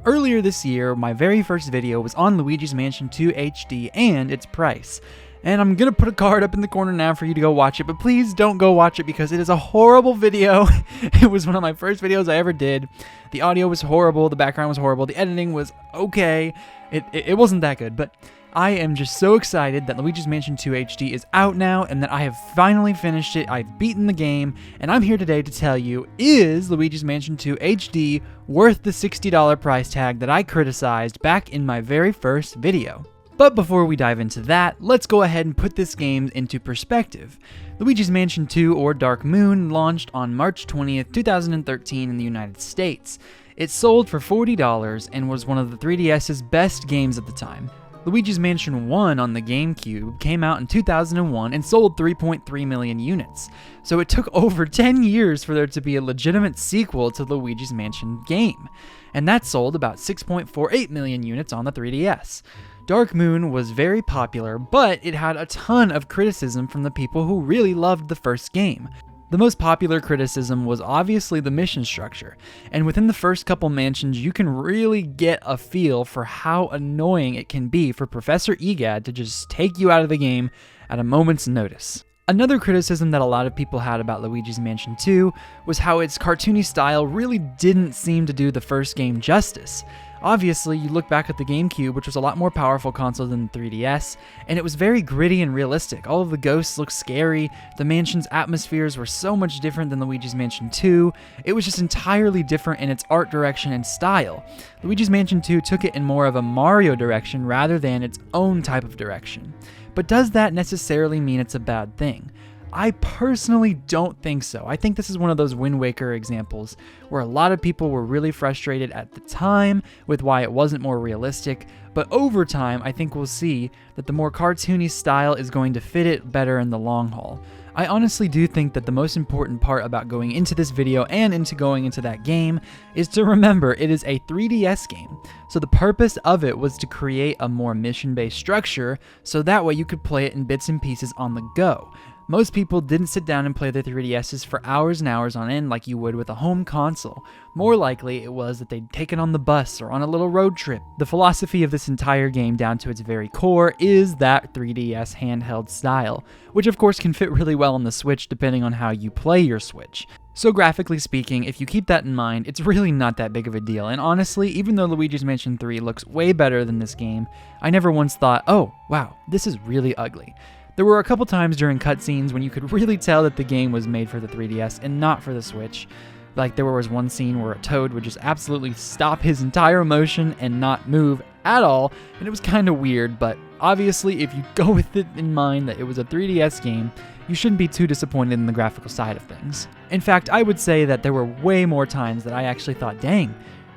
Earlier this year, my very first video was on Luigi's Mansion 2 HD and its price. And I'm gonna put a card up in the corner now for you to go watch it, but please don't go watch it because it is a horrible video. It was one of my first videos I ever did. The audio was horrible, the background was horrible, the editing was okay. It wasn't that good, but I am just so excited that Luigi's Mansion 2 HD is out now and that I have finally finished it. I've beaten the game, and I'm here today to tell you, is Luigi's Mansion 2 HD worth the $60 price tag that I criticized back in my very first video? But before we dive into that, let's go ahead and put this game into perspective. Luigi's Mansion 2 or Dark Moon launched on March 20th, 2013 in the United States. It sold for $40 and was one of the 3DS's best games at the time. Luigi's Mansion 1 on the GameCube came out in 2001 and sold 3.3 million units. So it took over 10 years for there to be a legitimate sequel to the Luigi's Mansion game. And that sold about 6.48 million units on the 3DS. Dark Moon was very popular, but it had a ton of criticism from the people who really loved the first game. The most popular criticism was obviously the mission structure, and within the first couple mansions you can really get a feel for how annoying it can be for Professor Egad to just take you out of the game at a moment's notice. Another criticism that a lot of people had about Luigi's Mansion 2 was how its cartoony style really didn't seem to do the first game justice. Obviously, you look back at the GameCube, which was a lot more powerful console than the 3DS, and it was very gritty and realistic. All of the ghosts looked scary, the mansion's atmospheres were so much different than Luigi's Mansion 2, it was just entirely different in its art direction and style. Luigi's Mansion 2 took it in more of a Mario direction rather than its own type of direction. But does that necessarily mean it's a bad thing? I personally don't think so. I think this is one of those Wind Waker examples where a lot of people were really frustrated at the time with why it wasn't more realistic, but over time I think we'll see that the more cartoony style is going to fit it better in the long haul. I honestly do think that the most important part about going into this video and going into that game is to remember it is a 3DS game. So the purpose of it was to create a more mission-based structure so that way you could play it in bits and pieces on the go. Most people didn't sit down and play their 3DSs for hours and hours on end like you would with a home console. More likely, it was that they'd take it on the bus or on a little road trip. The philosophy of this entire game down to its very core is that 3DS handheld style, which of course can fit really well on the Switch depending on how you play your Switch. So graphically speaking, if you keep that in mind, it's really not that big of a deal, and honestly, even though Luigi's Mansion 3 looks way better than this game, I never once thought, oh, wow, this is really ugly. There were a couple times during cutscenes when you could really tell that the game was made for the 3DS and not for the Switch. Like there was one scene where a Toad would just absolutely stop his entire motion and not move at all, and it was kind of weird, but obviously if you go with it in mind that it was a 3DS game, you shouldn't be too disappointed in the graphical side of things. In fact, I would say that there were way more times that I actually thought, dang,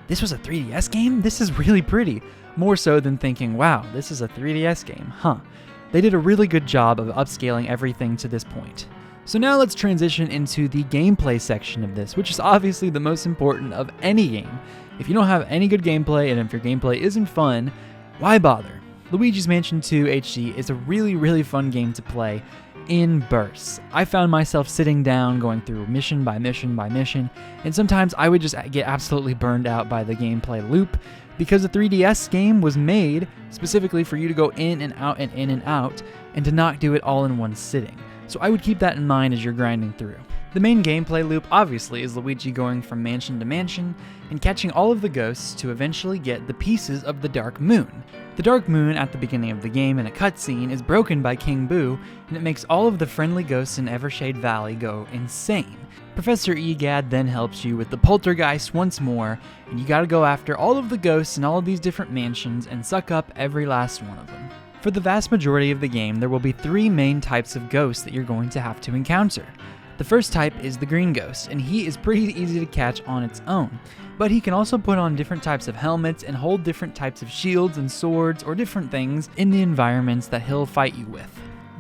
this was a 3DS game? This is really pretty. More so than thinking, wow, this is a 3DS game, huh? They did a really good job of upscaling everything to this point. So now let's transition into the gameplay section of this, which is obviously the most important of any game. If you don't have any good gameplay and if your gameplay isn't fun, why bother? Luigi's Mansion 2 HD is a really fun game to play in bursts. I found myself sitting down going through mission by mission by mission, and sometimes I would just get absolutely burned out by the gameplay loop, because the 3DS game was made specifically for you to go in and out and in and out, and to not do it all in one sitting. So I would keep that in mind as you're grinding through. The main gameplay loop obviously is Luigi going from mansion to mansion and catching all of the ghosts to eventually get the pieces of the Dark Moon. The Dark Moon at the beginning of the game in a cutscene is broken by King Boo, and it makes all of the friendly ghosts in Evershade Valley go insane. Professor Egad then helps you with the poltergeist once more, and you gotta go after all of the ghosts in all of these different mansions and suck up every last one of them. For the vast majority of the game, there will be 3 main types of ghosts that you're going to have to encounter. The first type is the green ghost, and he is pretty easy to catch on its own, but he can also put on different types of helmets and hold different types of shields and swords or different things in the environments that he'll fight you with.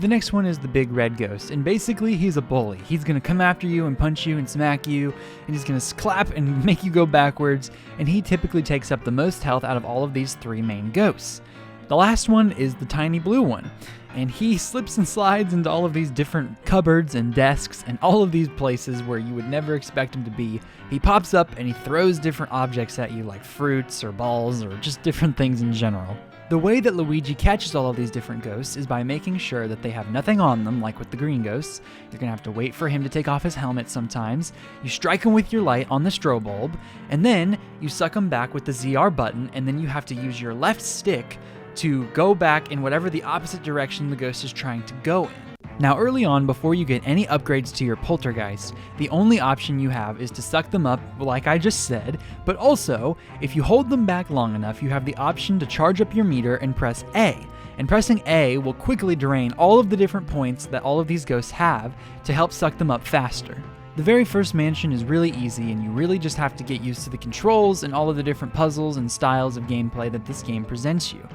The next one is the big red ghost, and basically he's a bully. He's gonna come after you and punch you and smack you, and he's gonna clap and make you go backwards, and he typically takes up the most health out of all of these 3 main ghosts. The last one is the tiny blue one, and he slips and slides into all of these different cupboards and desks and all of these places where you would never expect him to be. He pops up and he throws different objects at you like fruits or balls or just different things in general. The way that Luigi catches all of these different ghosts is by making sure that they have nothing on them, like with the green ghosts. You're gonna have to wait for him to take off his helmet sometimes. You strike him with your light on the strobe bulb, and then you suck him back with the ZR button, and then you have to use your left stick to go back in whatever the opposite direction the ghost is trying to go in. Now early on, before you get any upgrades to your poltergeist, the only option you have is to suck them up like I just said, but also, if you hold them back long enough, you have the option to charge up your meter and press A. And pressing A will quickly drain all of the different points that all of these ghosts have to help suck them up faster. The very first mansion is really easy, and you really just have to get used to the controls and all of the different puzzles and styles of gameplay that this game presents you.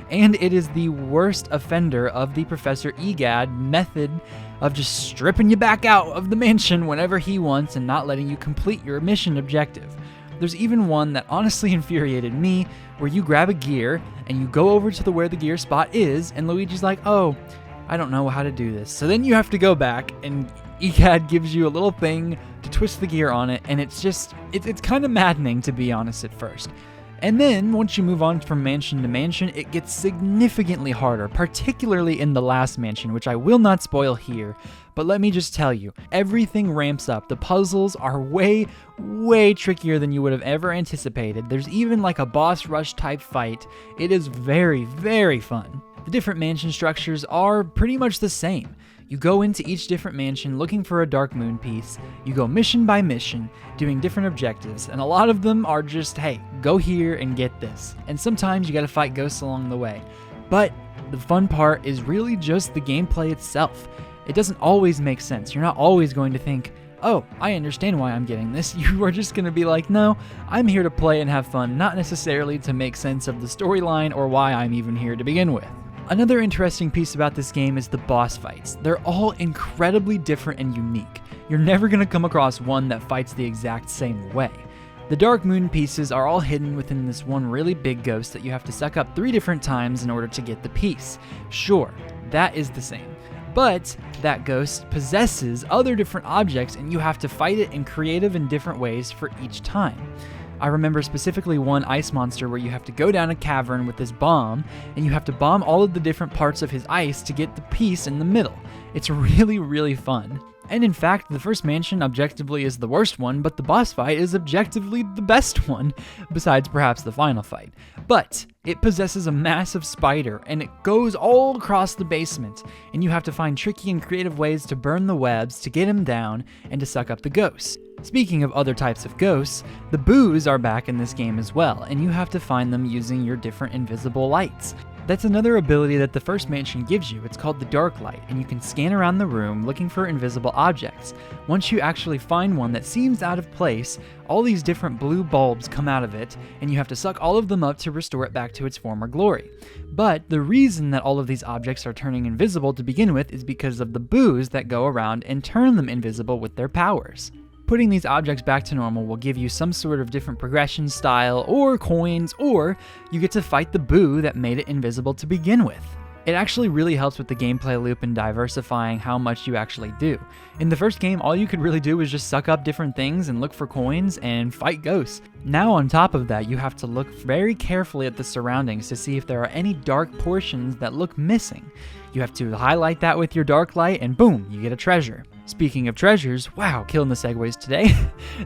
And it is the worst offender of the Professor Egad method of just stripping you back out of the mansion whenever he wants and not letting you complete your mission objective. There's even one that honestly infuriated me, where you grab a gear and you go over to where the gear spot is, and Luigi's like, oh, I don't know how to do this. So then you have to go back, and Egad gives you a little thing to twist the gear on it, and it's kind of maddening, to be honest, at first. And then, once you move on from mansion to mansion, it gets significantly harder, particularly in the last mansion, which I will not spoil here, but let me just tell you, everything ramps up. The puzzles are way, way trickier than you would have ever anticipated. There's even like a boss rush type fight. It is very, very fun. The different mansion structures are pretty much the same. You go into each different mansion looking for a Dark Moon piece. You go mission by mission, doing different objectives, and a lot of them are just, hey, go here and get this. And sometimes you gotta fight ghosts along the way. But the fun part is really just the gameplay itself. It doesn't always make sense. You're not always going to think, oh, I understand why I'm getting this. You are just gonna be like, no, I'm here to play and have fun, not necessarily to make sense of the storyline or why I'm even here to begin with. Another interesting piece about this game is the boss fights. They're all incredibly different and unique. You're never going to come across one that fights the exact same way. The Dark Moon pieces are all hidden within this one really big ghost that you have to suck up 3 different times in order to get the piece. Sure, that is the same. But that ghost possesses other different objects, and you have to fight it in creative and different ways for each time. I remember specifically one ice monster where you have to go down a cavern with this bomb, and you have to bomb all of the different parts of his ice to get the piece in the middle. It's really, really fun. And in fact, the first mansion objectively is the worst one, but the boss fight is objectively the best one, besides perhaps the final fight. But it possesses a massive spider, and it goes all across the basement, and you have to find tricky and creative ways to burn the webs to get him down and to suck up the ghosts. Speaking of other types of ghosts, the boos are back in this game as well, and you have to find them using your different invisible lights. That's another ability that the first mansion gives you. It's called the Dark Light, and you can scan around the room looking for invisible objects. Once you actually find one that seems out of place, all these different blue bulbs come out of it, and you have to suck all of them up to restore it back to its former glory. But the reason that all of these objects are turning invisible to begin with is because of the boos that go around and turn them invisible with their powers. Putting these objects back to normal will give you some sort of different progression style or coins, or you get to fight the boo that made it invisible to begin with. It actually really helps with the gameplay loop and diversifying how much you actually do. In the first game, all you could really do was just suck up different things and look for coins and fight ghosts. Now on top of that, you have to look very carefully at the surroundings to see if there are any dark portions that look missing. You have to highlight that with your dark light and boom, you get a treasure. Speaking of treasures, wow, killing the segues today.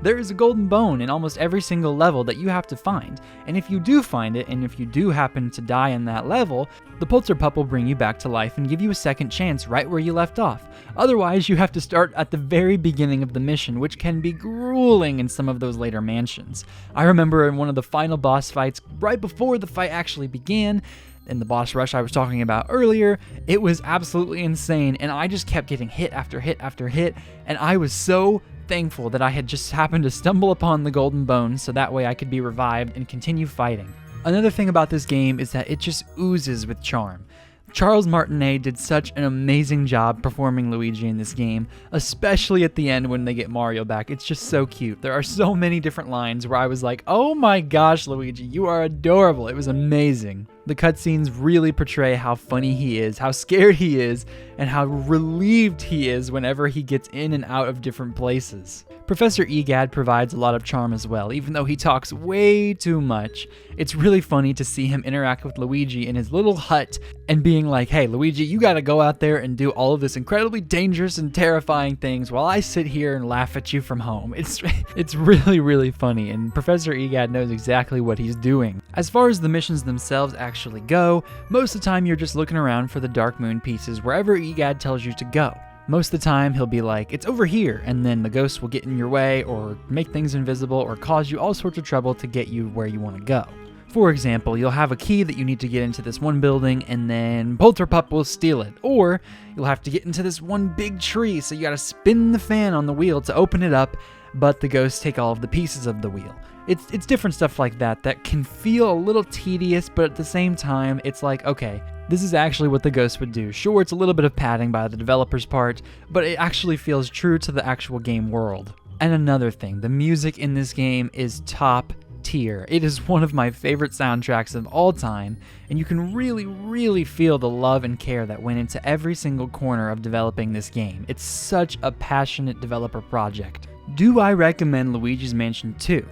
There is a golden bone in almost every single level that you have to find, and if you do find it, and if you do happen to die in that level, the Polter Pup will bring you back to life and give you a second chance right where you left off. Otherwise, you have to start at the very beginning of the mission, which can be grueling in some of those later mansions. I remember in one of the final boss fights, right before the fight actually began, in the boss rush I was talking about earlier, it was absolutely insane, and I just kept getting hit after hit after hit, and I was so thankful that I had just happened to stumble upon the golden bone so that way I could be revived and continue fighting. Another thing about this game is that it just oozes with charm. Charles Martinet did such an amazing job performing Luigi in this game, especially at the end when they get Mario back. It's just so cute. There are so many different lines where I was like, oh my gosh, Luigi, you are adorable. It was amazing. The cutscenes really portray how funny he is, how scared he is, and how relieved he is whenever he gets in and out of different places. Professor Egad provides a lot of charm as well, even though he talks way too much. It's really funny to see him interact with Luigi in his little hut and being like, hey Luigi, you gotta go out there and do all of this incredibly dangerous and terrifying things while I sit here and laugh at you from home. It's really, really funny, and Professor Egad knows exactly what he's doing. As far as the missions themselves actually go, most of the time you're just looking around for the Dark Moon pieces wherever Egad tells you to go. Most of the time he'll be like, it's over here, and then the ghost will get in your way or make things invisible or cause you all sorts of trouble to get you where you want to go. For example, you'll have a key that you need to get into this one building and then Polterpup will steal it. Or you'll have to get into this one big tree, so you gotta spin the fan on the wheel to open it up, but the ghosts take all of the pieces of the wheel. It's different stuff like that that can feel a little tedious, but at the same time, it's like, okay, this is actually what the ghost would do. Sure, it's a little bit of padding by the developer's part, but it actually feels true to the actual game world. And another thing, the music in this game is top tier. It is one of my favorite soundtracks of all time, and you can really, really feel the love and care that went into every single corner of developing this game. It's such a passionate developer project. Do I recommend Luigi's Mansion 2?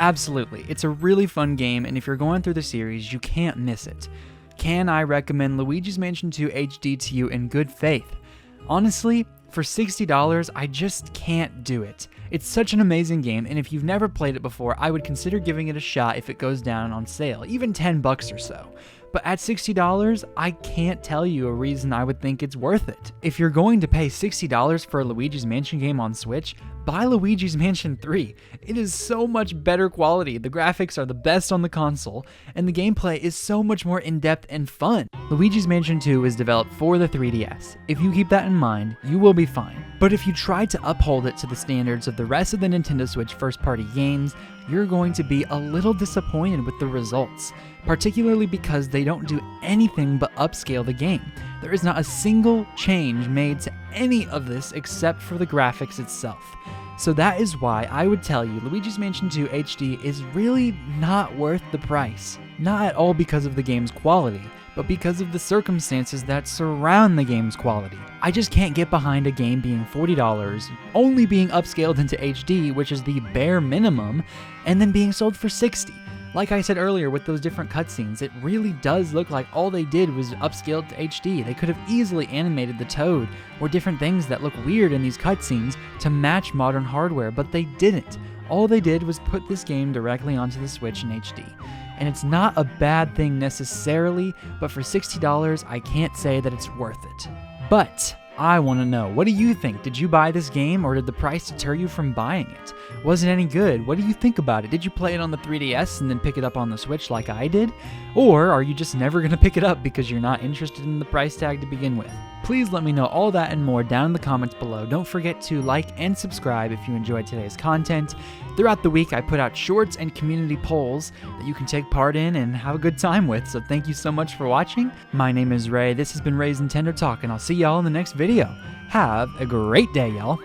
Absolutely. It's a really fun game, and if you're going through the series, you can't miss it. Can I recommend Luigi's Mansion 2 HD to you in good faith? Honestly, for $60, I just can't do it. It's such an amazing game, and if you've never played it before, I would consider giving it a shot if it goes down on sale, even $10 or so. But at $60, I can't tell you a reason I would think it's worth it. If you're going to pay $60 for a Luigi's Mansion game on Switch, buy Luigi's Mansion 3. It is so much better quality, the graphics are the best on the console, and the gameplay is so much more in-depth and fun. Luigi's Mansion 2 is developed for the 3DS. If you keep that in mind, you will be fine. But if you try to uphold it to the standards of the rest of the Nintendo Switch first-party games, you're going to be a little disappointed with the results, particularly because they don't do anything but upscale the game. There is not a single change made to any of this except for the graphics itself. So that is why I would tell you Luigi's Mansion 2 HD is really not worth the price. Not at all because of the game's quality, but because of the circumstances that surround the game's quality. I just can't get behind a game being $40, only being upscaled into HD, which is the bare minimum, and then being sold for $60. Like I said earlier with those different cutscenes, it really does look like all they did was upscale to HD. They could have easily animated the Toad or different things that look weird in these cutscenes to match modern hardware, but they didn't. All they did was put this game directly onto the Switch in HD. And it's not a bad thing necessarily, but for $60, I can't say that it's worth it. But I want to know, what do you think? Did you buy this game, or did the price deter you from buying it? Was it any good? What do you think about it? Did you play it on the 3DS and then pick it up on the Switch like I did? Or are you just never going to pick it up because you're not interested in the price tag to begin with? Please let me know all that and more down in the comments below. Don't forget to like and subscribe if you enjoyed today's content. Throughout the week, I put out shorts and community polls that you can take part in and have a good time with, so thank you so much for watching. My name is Ray, this has been Ray's Nintendo Talk, and I'll see y'all in the next video. Have a great day, y'all.